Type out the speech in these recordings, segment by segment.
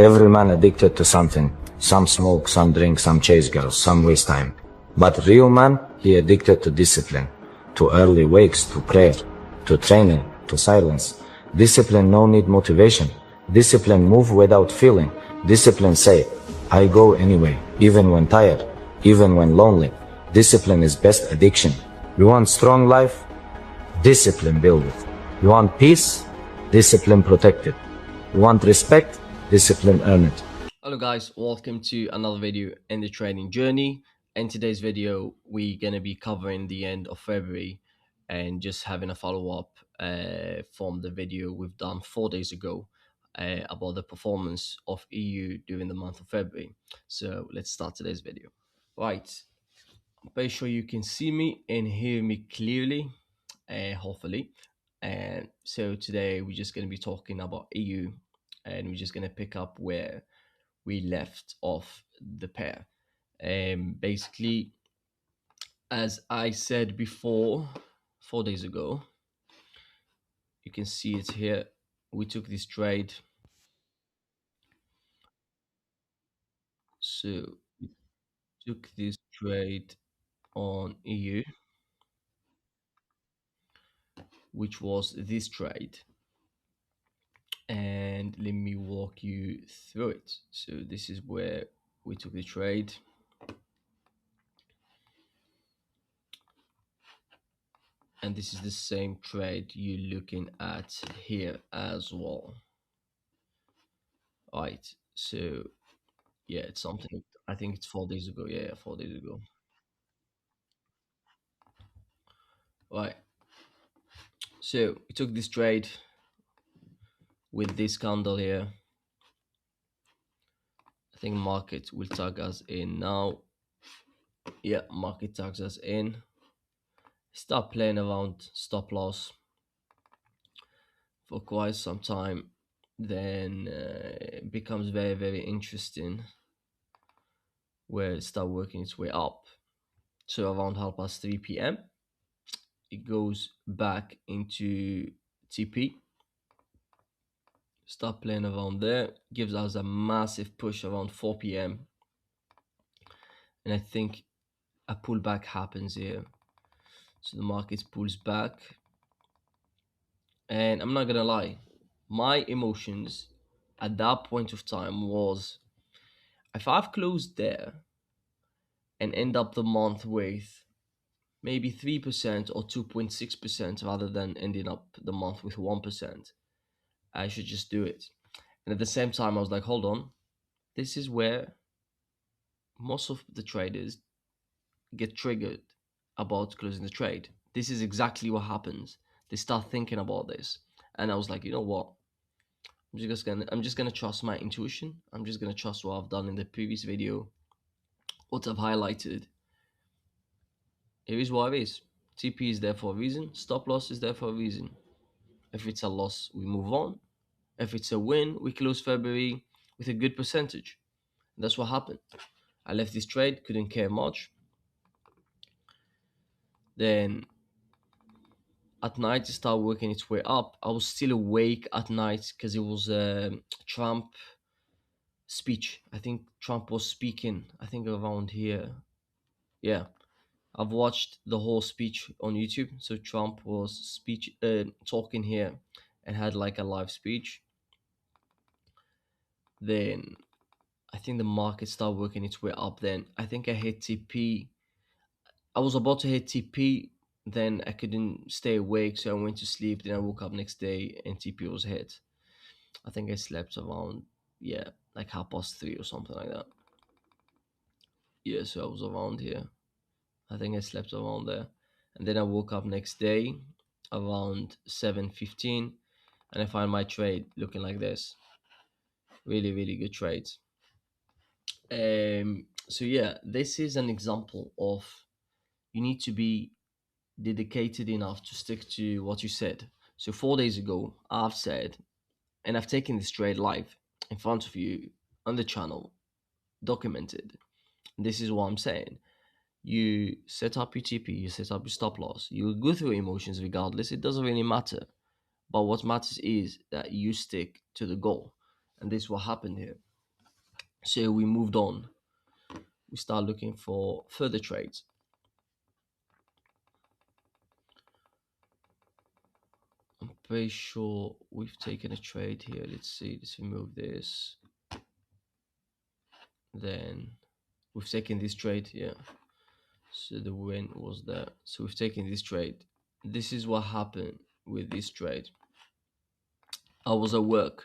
Every man addicted to something. Some smoke, some drink, some chase girls, some waste time. But real man, he addicted to discipline. To early wakes, to prayer, to training, to silence. Discipline no need motivation. Discipline move without feeling. Discipline say, I go anyway, even when tired, even when lonely. Discipline is best addiction. You want strong life? Discipline build it. You want peace? Discipline protect it. You want respect? Discipline earn it. Hello guys, welcome to another video in the trading journey. In today's video, we're going to be covering the end of February and just having a follow-up from the video we've done 4 days ago about the performance of EU during the month of February. So let's start today's video. Right, I'm pretty sure you can see me and hear me clearly, hopefully. And so today we're just going to be talking about EU, and we're just going to pick up where we left off the pair. Basically, as I said before, 4 days ago, you can see it here. We took this trade. So we took this trade on EU, which was this trade. And let me walk you through it. So this is where we took the trade. And this is the same trade you're looking at here as well. Right, so yeah, it's something, I think it's 4 days ago. Yeah, 4 days ago. Right, so we took this trade with this candle here. I think market will tag us in now. Yeah, market tags us in. Start playing around stop loss for quite some time. Then it becomes very, very interesting where it start working its way up. So around 3 p.m. it goes back into TP. Start playing around there, gives us a massive push around 4 p.m. and I think a pullback happens here. So the market pulls back, and I'm not gonna lie, my emotions at that point of time was, if I've closed there and end up the month with maybe 3% or 2.6% rather than ending up the month with 1%, I should just do it. And at the same time, I was like, hold on, this is where most of the traders get triggered about closing the trade. This is exactly what happens. They start thinking about this. And I was like, you know what? I'm just gonna trust my intuition. I'm just gonna trust what I've done in the previous video, what I've highlighted. It is what it is. TP is there for a reason. Stop loss is there for a reason. If it's a loss, we move on. If it's a win, we close February with a good percentage. That's what happened. I left this trade, couldn't care much. Then at night it started working its way up. I was still awake at night because it was a Trump speech. I think Trump was speaking, I think around here. Yeah, I've watched the whole speech on YouTube. So Trump was talking here and had like a live speech. Then I think the market started working its way up. Then I think I hit TP. I was about to hit TP, then I couldn't stay awake, so I went to sleep. Then I woke up next day and TP was hit. I think I slept around, yeah, like 3:30 or something like that. Yeah, so I was around here. I think I slept around there. And then I woke up next day around 7:15, and I find my trade looking like this. Really, really good trades. So yeah, this is an example of, you need to be dedicated enough to stick to what you said. So 4 days ago, I've said, and I've taken this trade live in front of you on the channel, documented. This is what I'm saying. You set up your TP, you set up your stop loss, you go through emotions regardless, it doesn't really matter. But what matters is that you stick to the goal. And this is what happened here. So we moved on. We start looking for further trades. I'm pretty sure we've taken a trade here. Let's see. Let's remove this. Then we've taken this trade. Yeah. So the win was there. So we've taken this trade. This is what happened with this trade. I was at work,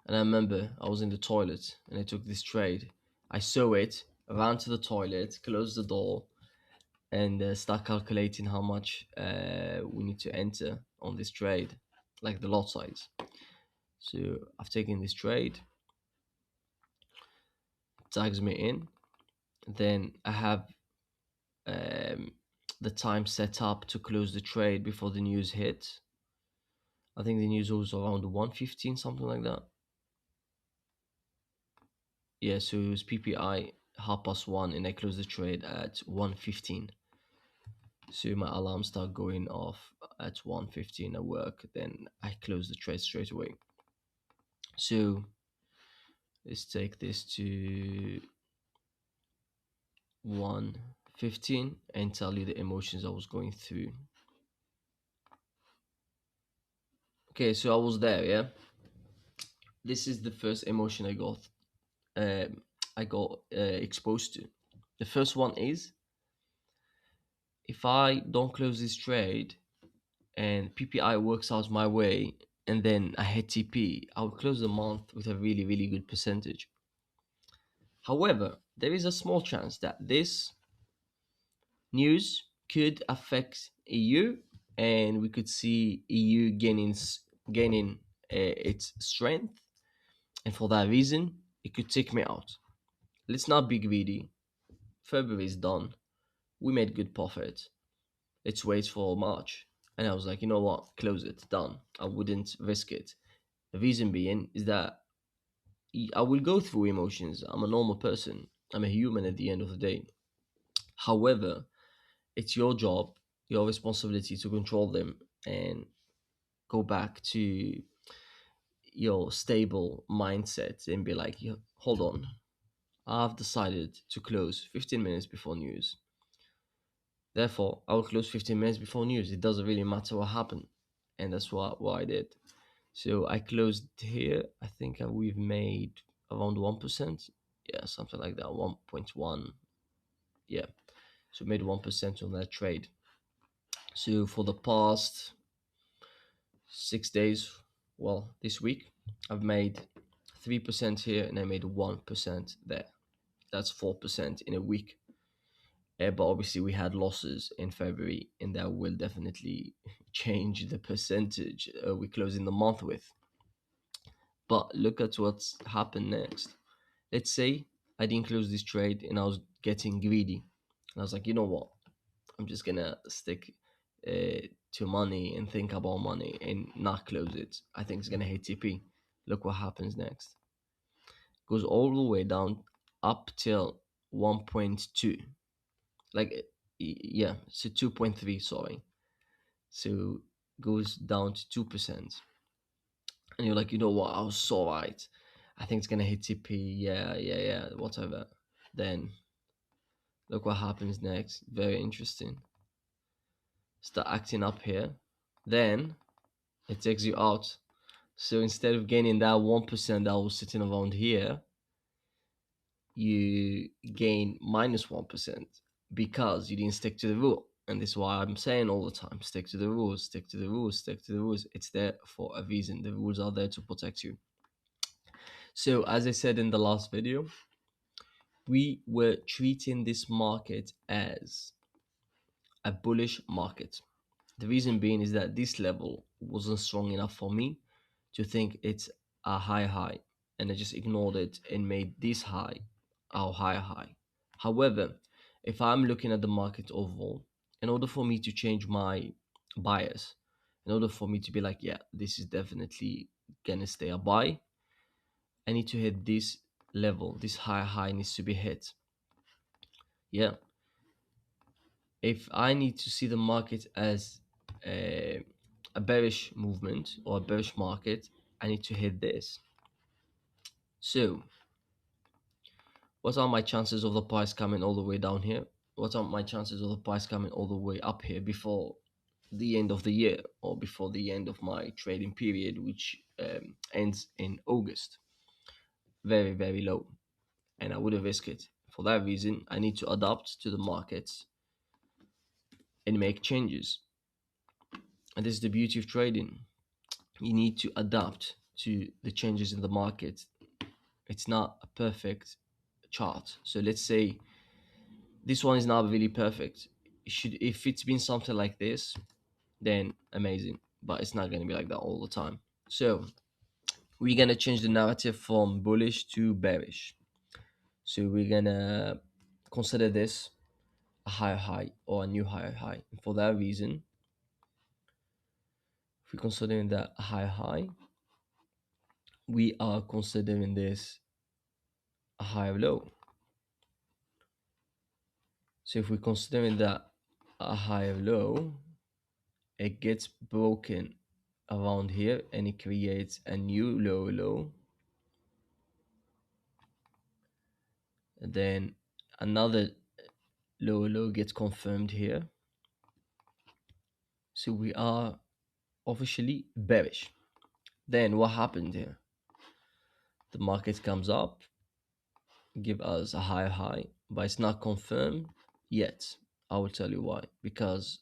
and I remember I was in the toilet and I took this trade. I saw it, ran to the toilet, closed the door, and start calculating how much we need to enter on this trade, like the lot size. So I've taken this trade, tags me in, then I have um, the time set up to close the trade before the news hit. I think the news was around 1:15, something like that. Yeah, so it was PPI 1:30, and I closed the trade at 1:15. So my alarm start going off at 1:15 at work. Then I close the trade straight away. So let's take this to 1:15 and tell you the emotions I was going through. Okay, so I was there, yeah. This is the first emotion um, I got exposed to. The first one is, if I don't close this trade and PPI works out my way and then I hit TP, I will close the month with a really, really good percentage. However, there is a small chance that this news could affect EU, and we could see EU gaining its strength, and for that reason, it could take me out. Let's not be greedy. February is done. We made good profit. Let's wait for March. And I was like, you know what? Close it. Done. I wouldn't risk it. The reason being is that I will go through emotions. I'm a normal person. I'm a human at the end of the day. However, it's your job, your responsibility to control them and go back to your stable mindset and be like, hold on, I've decided to close 15 minutes before news. Therefore, I will close 15 minutes before news. It doesn't really matter what happened. And that's what I did. So I closed here. I think we've made around 1%. Yeah, something like that. 1.1. Yeah. So made 1% on that trade. So for the past 6 days, well, this week, I've made 3% here and I made 1% there. That's 4% in a week. But obviously, we had losses in February, and that will definitely change the percentage we close in the month with. But look at what's happened next. Let's say I didn't close this trade and I was getting greedy. And I was like, you know what? I'm just gonna stick to money and think about money and not close it. I think it's gonna hit TP. Look what happens next. Goes all the way down up till 1.2. Like, yeah, so 2.3, sorry. So goes down to 2%. And you're like, you know what? I was so right. I think it's gonna hit TP. Yeah, whatever. Then look what happens next. Very interesting. Start acting up here. Then it takes you out. So instead of gaining that 1% that was sitting around here, you gain minus 1% because you didn't stick to the rule. And this is why I'm saying all the time, stick to the rules, stick to the rules, stick to the rules. It's there for a reason. The rules are there to protect you. So as I said in the last video, we were treating this market as a bullish market. The reason being is that this level wasn't strong enough for me to think it's a high, and I just ignored it and made this high our high. However, if I'm looking at the market overall, in order for me to change my bias, in order for me to be like, yeah, this is definitely gonna stay a buy, I need to hit this level. This high needs to be hit. Yeah. If I need to see the market as a bearish movement or a bearish market, I need to hit this. So What are my chances of the price coming all the way down here? What are my chances of the price coming all the way up here before the end of the year or before the end of my trading period, which ends in August? Very, very low. And I wouldn't risk it. For that reason, I need to adapt to the markets and make changes. And this is the beauty of trading. You need to adapt to the changes in the market. It's not a perfect chart. So let's say this one is not really perfect. It should, if it's been something like this, then amazing. But it's not going to be like that all the time. So we're going to change the narrative from bullish to bearish. So we're going to consider this a higher high or a new higher high. And for that reason, if we're considering that a higher high, we are considering this a higher low. So if we're considering that a higher low, it gets broken around here and it creates a new lower low. And then another lower low gets confirmed here. So we are officially bearish. Then what happened here? The market comes up, give us a higher high, but it's not confirmed yet. I will tell you why. Because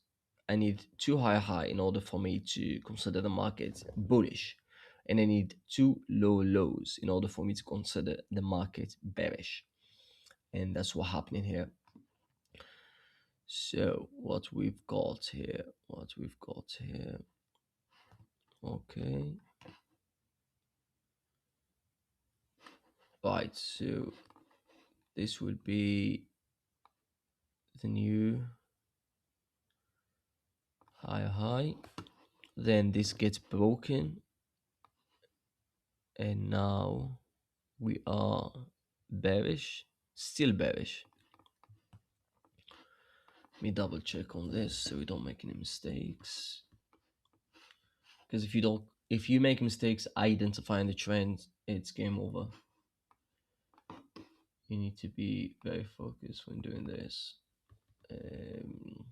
I need two higher high in order for me to consider the market bullish. And I need two low lows in order for me to consider the market bearish. And that's what happening here. So what we've got here, okay. Right, so this will be the new higher high. Then this gets broken. And now we are bearish, still bearish. Let me double check on this so we don't make any mistakes. Because if you make mistakes identifying the trend, it's game over. You need to be very focused when doing this. Um,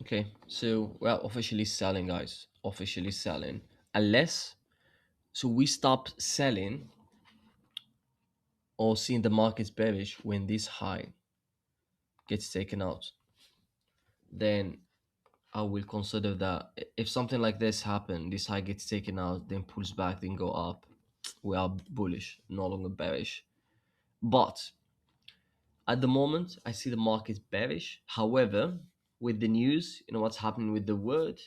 okay, so we're officially selling, guys. Officially selling. Unless, so we stop selling or seeing the market's bearish when this high gets taken out. Then I will consider that if something like this happen, this high gets taken out, then pulls back, then go up, we are bullish, no longer bearish. But at the moment, I see the market bearish. However, with the news, you know what's happening with the world,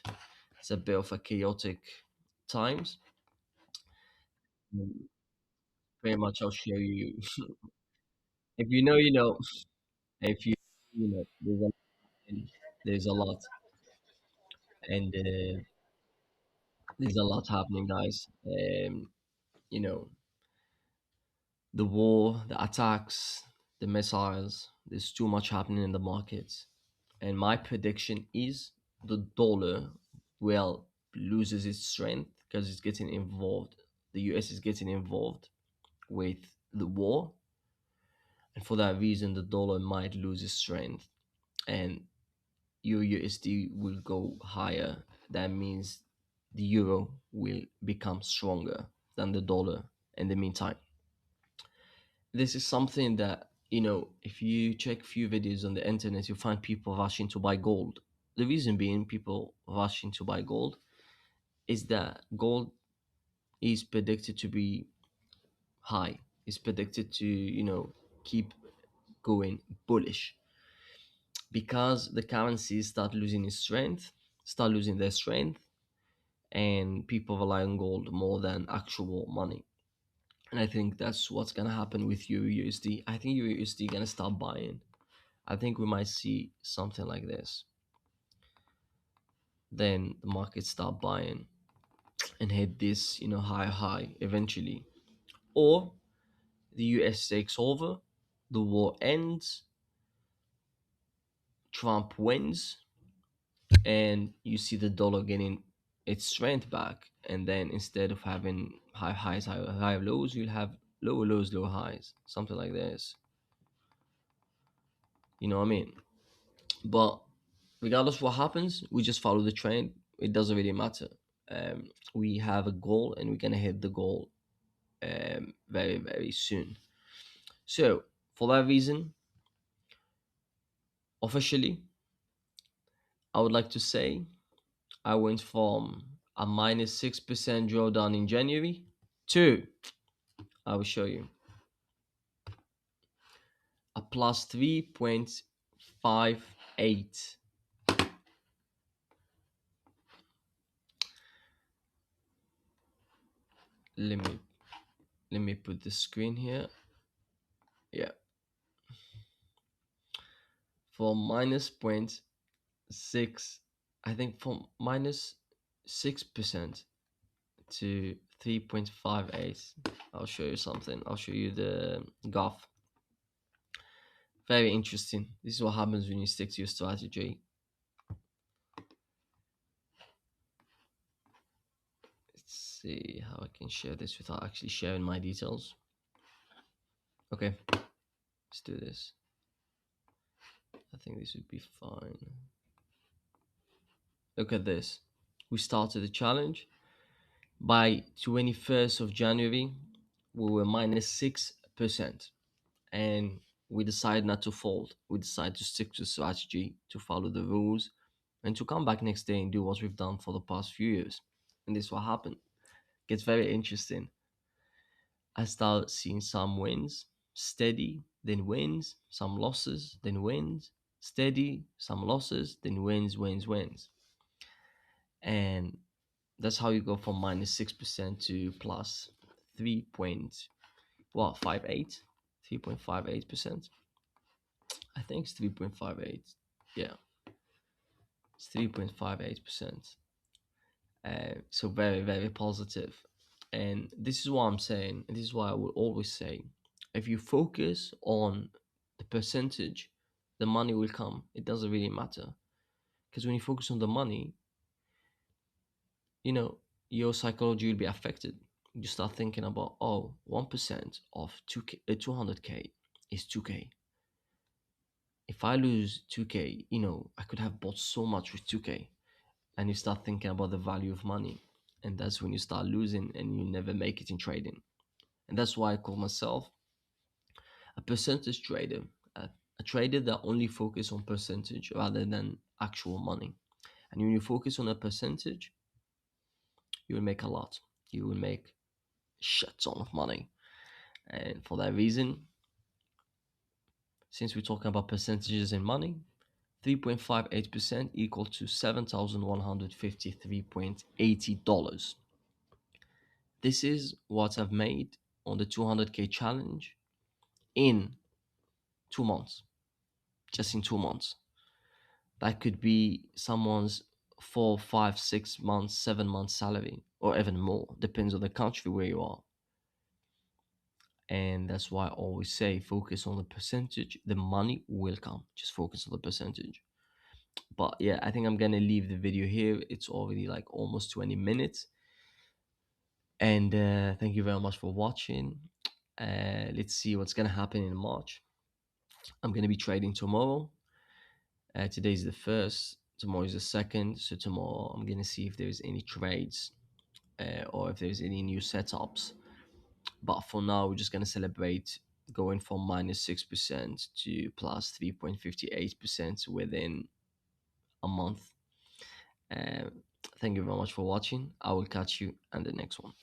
it's a bit of a chaotic times. Mm, Very much, I'll show you. If you know, you know. If you know, there's a lot, and there's a lot happening, guys. You know, the war, the attacks, the missiles. There's too much happening in the markets. And my prediction is the dollar will loses its strength because it's getting involved. The US is getting involved with the war. And for that reason, the dollar might lose its strength and USD will go higher. That means the euro will become stronger than the dollar in the meantime. This is something that, if you check few videos on the internet, you find people rushing to buy gold. The reason being people rushing to buy gold is that gold is predicted to be high. It's predicted to, keep going bullish because the currencies start losing its strength, start losing their strength, and people rely on gold more than actual money. And I think that's what's gonna happen with USD. I think USD gonna start buying. I think we might see something like this. Then the market start buying and hit this, high eventually. Or the US takes over, the war ends, Trump wins, and you see the dollar getting its strength back. And then instead of having high highs, high lows, you'll have lower lows, lower highs, something like this. You know what I mean? But regardless what happens, we just follow the trend. It doesn't really matter. We have a goal, and we're gonna hit the goal very, very soon. So for that reason, officially, I would like to say I went from a -6% drawdown in January to, I will show you, a plus 3.58. Let me put the screen here. Yeah, for minus point six, I think from -6% to 3.58. I'll show you something. I'll show you the graph. Very interesting. This is what happens when you stick to your strategy. Let's see how I can share this without actually sharing my details. Okay, let's do this. I think this would be fine. Look at this. We started the challenge. By 21st of January, we were -6%. And we decided not to fold. We decided to stick to strategy, to follow the rules, and to come back next day and do what we've done for the past few years. And this is what happened. Gets very interesting. I start seeing some wins, steady, then wins, some losses, then wins, steady, some losses, then wins. And that's how you go from -6% to plus 3.58, 3.58%. I think it's 3.58. Yeah, it's 3.58%. So very, very positive. And this is what I'm saying, and this is why I will always say, if you focus on the percentage, the money will come. It doesn't really matter. Because when you focus on the money, your psychology will be affected. You start thinking about, oh, 1% of 200K is 2K. If I lose 2K, I could have bought so much with 2K. And you start thinking about the value of money. And that's when you start losing and you never make it in trading. And that's why I call myself a percentage trader, a trader that only focus on percentage rather than actual money. And when you focus on a percentage, you will make a lot. You will make shit ton of money. And for that reason, since we're talking about percentages in money, 3.58% equal to $7,153.80. This is what I've made on the 200K challenge in 2 months. Just in 2 months. That could be someone's 4, 5, 6 months, 7 months salary, or even more. Depends on the country where you are. And that's why I always say focus on the percentage. The money will come. Just focus on the percentage. But yeah, I think I'm gonna leave the video here. It's already like almost 20 minutes. And thank you very much for watching. Let's see what's gonna happen in March. I'm gonna be trading tomorrow. Today's the 1st, tomorrow is the 2nd. So tomorrow I'm gonna see if there's any trades or if there's any new setups. But for now, we're just gonna celebrate going from -6% to plus 3.58% within a month. Thank you very much for watching. I will catch you on the next one.